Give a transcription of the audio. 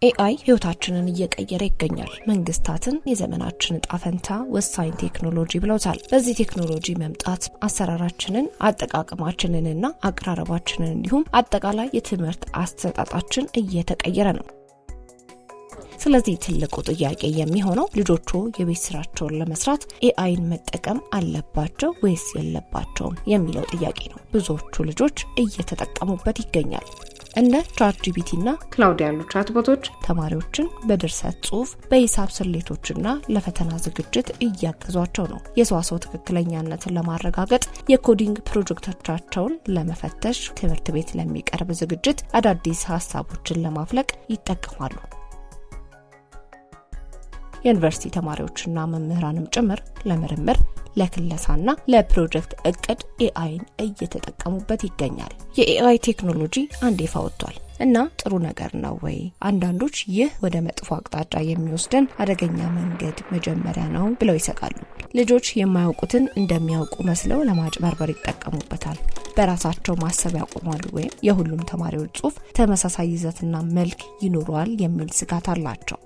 ኤአይ ህይወታችንን እየቀየረ ይገኛል። መንግስታትን የዘመናችን ዕጣ ፈንታ ወሳኝ ቴክኖሎጂ ብለውታል። በዚህ ቴክኖሎጂ መምጣት አሰራራችንን፣ አጠቃቀማችንንና አቀራረባችንን እንዲሁም አጠቃላይ የትምህርት አሰጣጣችን እየተቀየረ ነው። ስለዚህ ትልቁ ጥያቄ የሚሆነው ልጆቹ የቤት ስራቸውን ለመስራት ኤአይን መጠቀም አለባቸው ወይስ የለባቸውም የሚለው ጥያቄ ነው። ብዙዎቹ ልጆች እየተጠቀሙበት ይገኛል። እንደ ቻትጂፒቲ እና ክላውድ ያሉ ቻትቦቶች ተማሪዎችን በድርሰት ጽሁፍ፣ በሂሳብ ስሌቶችና ለፈተና ዝግጅት እያገዟቸው ነው። የሰዋሰው ትክክለኛነትን ለማረጋገጥ የኮዲንግ ፕሮጀክቶቻቸውን ለመፈተሽ፣ ትምህርት ቤት ለሚቀርብ ዝግጅት አዳዲስ ሀሳቦችን ለማፍለቅ ይጠቀማሉ። የዩኒቨርሲቲ ተማሪዎችና መምህራንም ጭምር ለምርምር፣ ለክለሳና ለፕሮጀክት እቅድ ኤአይን እየተጠቀሙበት ይገኛል። የኤአይ ቴክኖሎጂ አንዴ ይፋ ወጥቷል እና ጥሩ ነገር ነው ወይ? አንዳንዶች ይህ ወደ መጥፎ አቅጣጫ የሚወስደን አደገኛ መንገድ መጀመሪያ ነው ብለው ይሰጋሉ። ልጆች የማያውቁትን እንደሚያውቁ መስለው ለማጭበርበር ይጠቀሙበታል። በራሳቸው ማሰብ ያቆማሉ ወይም የሁሉም ተማሪዎች ጽሁፍ ተመሳሳይ ይዘትና መልክ ይኖረዋል የሚል ስጋት አላቸው።